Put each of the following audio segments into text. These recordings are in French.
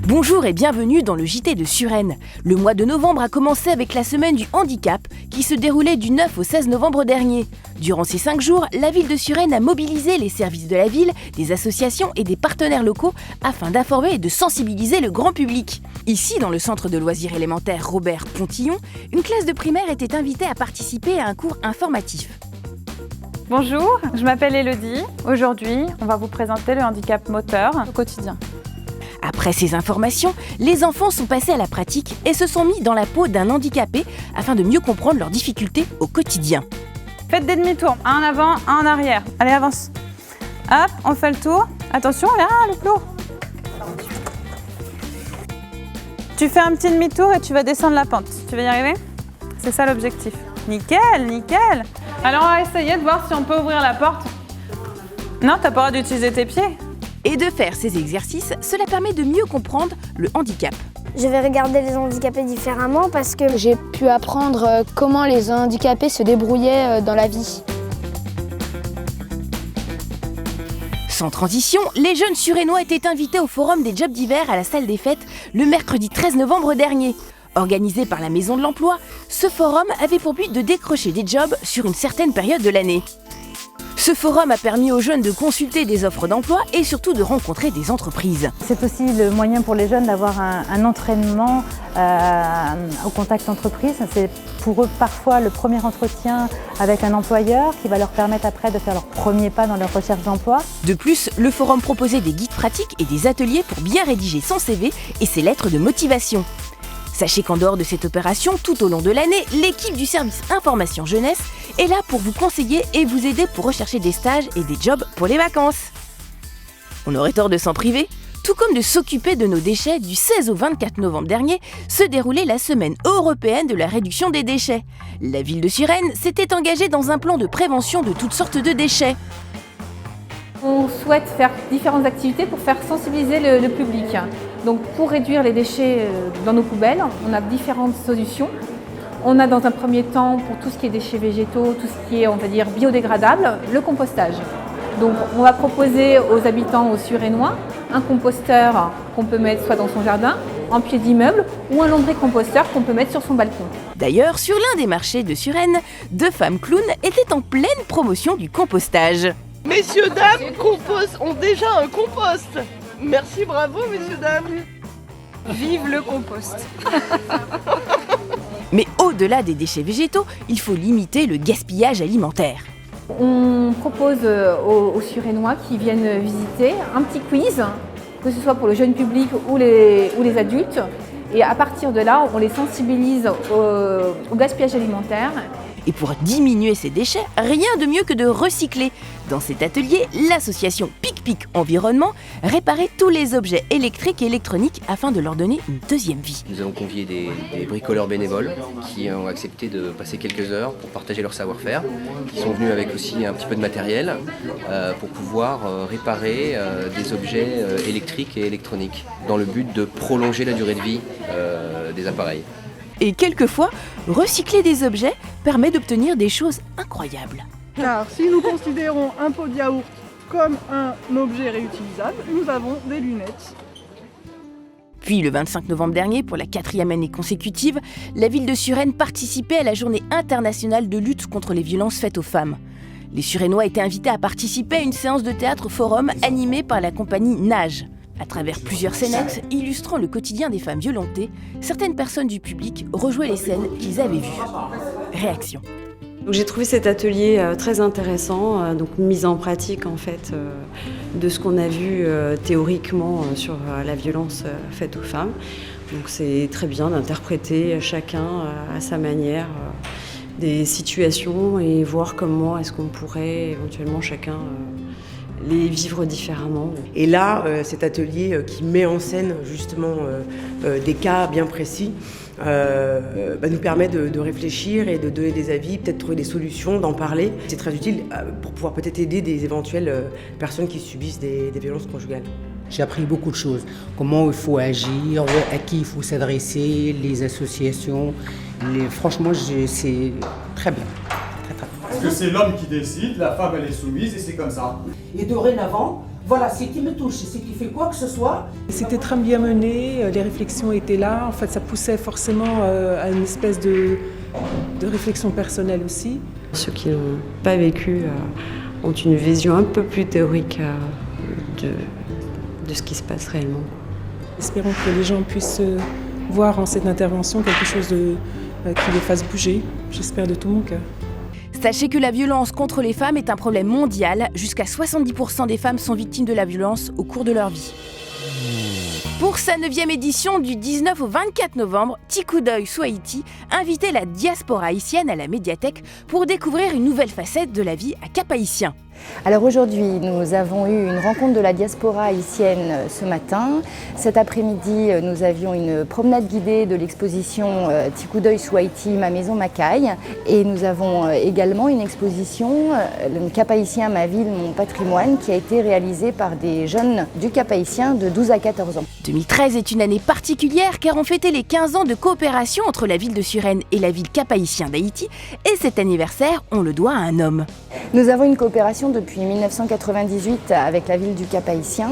Bonjour et bienvenue dans le JT de Suresnes. Le mois de novembre a commencé avec la semaine du handicap qui se déroulait du 9 au 16 novembre dernier. Durant ces 5 jours, la ville de Suresnes a mobilisé les services de la ville, des associations et des partenaires locaux afin d'informer et de sensibiliser le grand public. Ici, dans le centre de loisirs élémentaire Robert Pontillon, une classe de primaire était invitée à participer à un cours informatif. Bonjour, je m'appelle Elodie. Aujourd'hui, on va vous présenter le handicap moteur au quotidien. Après ces informations, les enfants sont passés à la pratique et se sont mis dans la peau d'un handicapé afin de mieux comprendre leurs difficultés au quotidien. Faites des demi-tours, un en avant, un en arrière. Allez, avance. Hop, on fait le tour. Attention, là, le clou. Tu fais un petit demi-tour et tu vas descendre la pente. Tu vas y arriver? C'est ça l'objectif. Nickel, nickel. Alors, on va essayer de voir si on peut ouvrir la porte. Non, t'as pas le droit d'utiliser tes pieds. Et de faire ces exercices, cela permet de mieux comprendre le handicap. Je vais regarder les handicapés différemment parce que j'ai pu apprendre comment les handicapés se débrouillaient dans la vie. Sans transition, les jeunes Suresnois étaient invités au forum des jobs d'hiver à la salle des fêtes le mercredi 13 novembre dernier. Organisé par la Maison de l'Emploi, ce forum avait pour but de décrocher des jobs sur une certaine période de l'année. Ce forum a permis aux jeunes de consulter des offres d'emploi et surtout de rencontrer des entreprises. C'est aussi le moyen pour les jeunes d'avoir un entraînement au contact entreprise. C'est pour eux parfois le premier entretien avec un employeur qui va leur permettre après de faire leur premier pas dans leur recherche d'emploi. De plus, le forum proposait des guides pratiques et des ateliers pour bien rédiger son CV et ses lettres de motivation. Sachez qu'en dehors de cette opération, tout au long de l'année, l'équipe du service Information Jeunesse est là pour vous conseiller et vous aider pour rechercher des stages et des jobs pour les vacances. On aurait tort de s'en priver. Tout comme de s'occuper de nos déchets, du 16 au 24 novembre dernier se déroulait la semaine européenne de la réduction des déchets. La ville de Suresnes s'était engagée dans un plan de prévention de toutes sortes de déchets. On souhaite faire différentes activités pour faire sensibiliser le public. Donc pour réduire les déchets dans nos poubelles, on a différentes solutions. On a dans un premier temps, pour tout ce qui est déchets végétaux, tout ce qui est, on va dire, biodégradable, le compostage. Donc on va proposer aux habitants, aux Suresnois, un composteur qu'on peut mettre soit dans son jardin, en pied d'immeuble, ou un lombricomposteur qu'on peut mettre sur son balcon. D'ailleurs, sur l'un des marchés de Suresnes, 2 femmes clowns étaient en pleine promotion du compostage. Messieurs, dames, ont déjà un compost. Merci, bravo, messieurs, dames. Vive le compost. Mais au-delà des déchets végétaux, il faut limiter le gaspillage alimentaire. On propose aux Suresnois qui viennent visiter un petit quiz, que ce soit pour le jeune public ou les adultes. Et à partir de là, on les sensibilise au gaspillage alimentaire. Et pour diminuer ces déchets, rien de mieux que de recycler. Dans cet atelier, l'association Pic-Pic Environnement réparait tous les objets électriques et électroniques afin de leur donner une deuxième vie. Nous avons convié des bricoleurs bénévoles qui ont accepté de passer quelques heures pour partager leur savoir-faire, qui sont venus avec aussi un petit peu de matériel pour pouvoir réparer des objets électriques et électroniques dans le but de prolonger la durée de vie des appareils. Et quelquefois, recycler des objets permet d'obtenir des choses incroyables. Car si nous considérons un pot de yaourt comme un objet réutilisable, nous avons des lunettes. Puis le 25 novembre dernier, pour la 4e année consécutive, la ville de Suresnes participait à la journée internationale de lutte contre les violences faites aux femmes. Les Suresnois étaient invités à participer à une séance de théâtre forum animée par la compagnie Nage. À travers plusieurs scénettes illustrant le quotidien des femmes violentées, certaines personnes du public rejouaient les scènes qu'ils avaient vues. Réaction. J'ai trouvé cet atelier très intéressant, donc mise en pratique en fait de ce qu'on a vu théoriquement sur la violence faite aux femmes. Donc c'est très bien d'interpréter chacun à sa manière des situations et voir comment est-ce qu'on pourrait éventuellement chacun les vivre différemment. Et là, cet atelier qui met en scène justement des cas bien précis nous permet de réfléchir et de donner des avis, peut-être trouver des solutions, d'en parler. C'est très utile pour pouvoir peut-être aider des éventuelles personnes qui subissent des violences conjugales. J'ai appris beaucoup de choses, comment il faut agir, à qui il faut s'adresser, les associations. Franchement, c'est très bien. Parce que c'est l'homme qui décide, la femme elle est soumise et c'est comme ça. Et dorénavant, Voilà, ce qui me touche, ce qui fait quoi que ce soit. C'était très bien mené, les réflexions étaient là. En fait, ça poussait forcément à une espèce de réflexion personnelle aussi. Ceux qui n'ont pas vécu ont une vision un peu plus théorique de ce qui se passe réellement. Espérons que les gens puissent voir en cette intervention quelque chose qui les fasse bouger. J'espère de tout mon cœur. Sachez que la violence contre les femmes est un problème mondial. Jusqu'à 70% des femmes sont victimes de la violence au cours de leur vie. Pour sa 9e édition du 19 au 24 novembre, Tikoudoy Souhaïti invitait la diaspora haïtienne à la médiathèque pour découvrir une nouvelle facette de la vie à Cap-Haïtien. Alors aujourd'hui, nous avons eu une rencontre de la diaspora haïtienne ce matin. Cet après-midi, nous avions une promenade guidée de l'exposition Tikoudoy Souhaïti, ma maison, ma caille. Et nous avons également une exposition Cap-Haïtien, ma ville, mon patrimoine, qui a été réalisée par des jeunes du Cap-Haïtien de 12 à 14 ans. 2013 est une année particulière car on fêtait les 15 ans de coopération entre la ville de Suresnes et la ville Cap-Haïtien d'Haïti. Et cet anniversaire, on le doit à un homme. Nous avons une coopération depuis 1998 avec la ville du Cap-Haïtien.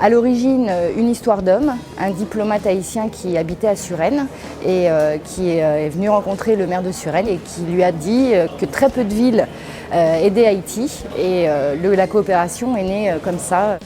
À l'origine, une histoire d'homme, un diplomate haïtien qui habitait à Suresnes et qui est venu rencontrer le maire de Suresnes et qui lui a dit que très peu de villes aidaient Haïti et la coopération est née comme ça.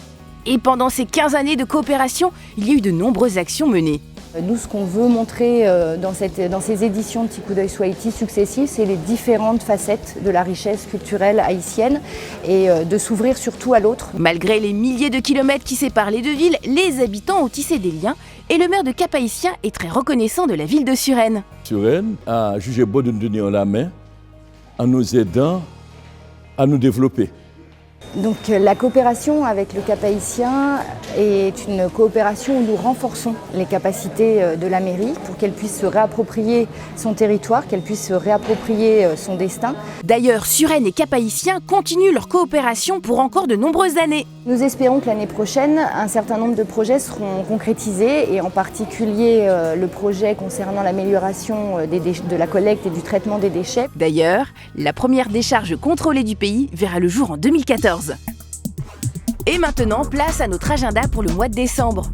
Et pendant ces 15 années de coopération, il y a eu de nombreuses actions menées. Nous, ce qu'on veut montrer dans ces éditions de Tikoudoy Souhaïti successives, c'est les différentes facettes de la richesse culturelle haïtienne et de s'ouvrir surtout à l'autre. Malgré les milliers de kilomètres qui séparent les deux villes, les habitants ont tissé des liens et le maire de Cap-Haïtien est très reconnaissant de la ville de Suresnes. Suresnes a jugé bon de nous tenir la main en nous aidant à nous développer. Donc la coopération avec le Cap-Haïtien est une coopération où nous renforçons les capacités de la mairie pour qu'elle puisse se réapproprier son territoire, qu'elle puisse se réapproprier son destin. D'ailleurs, Suresnes et Cap-Haïtien continuent leur coopération pour encore de nombreuses années. Nous espérons que l'année prochaine, un certain nombre de projets seront concrétisés et en particulier le projet concernant l'amélioration de la collecte et du traitement des déchets. D'ailleurs, la première décharge contrôlée du pays verra le jour en 2014. Et maintenant, place à notre agenda pour le mois de décembre.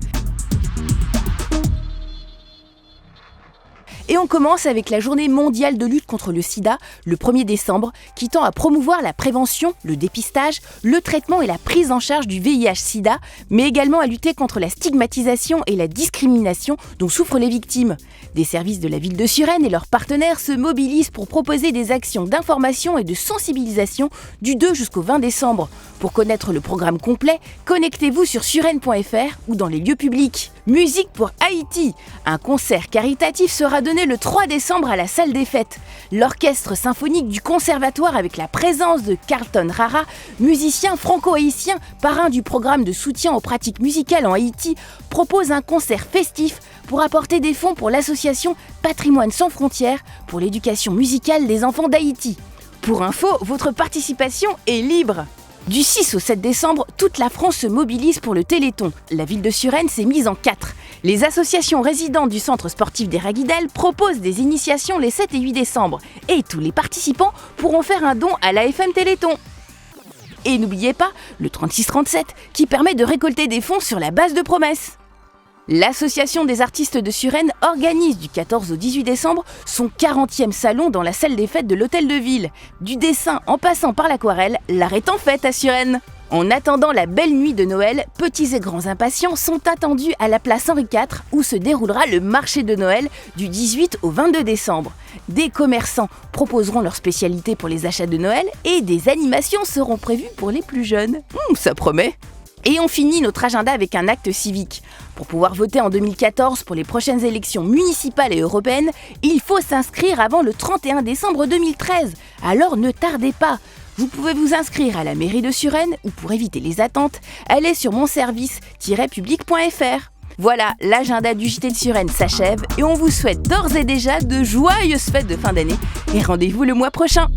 Et on commence avec la journée mondiale de lutte contre le sida, le 1er décembre, qui tend à promouvoir la prévention, le dépistage, le traitement et la prise en charge du VIH-sida, mais également à lutter contre la stigmatisation et la discrimination dont souffrent les victimes. Des services de la ville de Suresnes et leurs partenaires se mobilisent pour proposer des actions d'information et de sensibilisation du 2 jusqu'au 20 décembre. Pour connaître le programme complet, connectez-vous sur suresnes.fr ou dans les lieux publics. Musique pour Haïti. Un concert caritatif sera donné le 3 décembre à la salle des fêtes. L'orchestre symphonique du conservatoire avec la présence de Carlton Rara, musicien franco-haïtien, parrain du programme de soutien aux pratiques musicales en Haïti, propose un concert festif pour apporter des fonds pour l'association Patrimoine sans frontières pour l'éducation musicale des enfants d'Haïti. Pour info, votre participation est libre. Du 6 au 7 décembre, toute la France se mobilise pour le Téléthon. La ville de Suresnes s'est mise en 4. Les associations résidentes du centre sportif des Raguidel proposent des initiations les 7 et 8 décembre. Et tous les participants pourront faire un don à l'AFM Téléthon. Et n'oubliez pas le 3637 qui permet de récolter des fonds sur la base de promesses. L'Association des artistes de Suresnes organise du 14 au 18 décembre son 40e salon dans la salle des fêtes de l'Hôtel de Ville. Du dessin en passant par l'aquarelle, l'art est en fête à Suresnes. En attendant la belle nuit de Noël, petits et grands impatients sont attendus à la place Henri IV où se déroulera le marché de Noël du 18 au 22 décembre. Des commerçants proposeront leurs spécialités pour les achats de Noël et des animations seront prévues pour les plus jeunes. Ça promet! Et on finit notre agenda avec un acte civique. Pour pouvoir voter en 2014 pour les prochaines élections municipales et européennes, il faut s'inscrire avant le 31 décembre 2013. Alors ne tardez pas. Vous pouvez vous inscrire à la mairie de Suresnes ou pour éviter les attentes, allez sur monservice-public.fr. Voilà, l'agenda du JT de Suresnes s'achève et on vous souhaite d'ores et déjà de joyeuses fêtes de fin d'année et rendez-vous le mois prochain.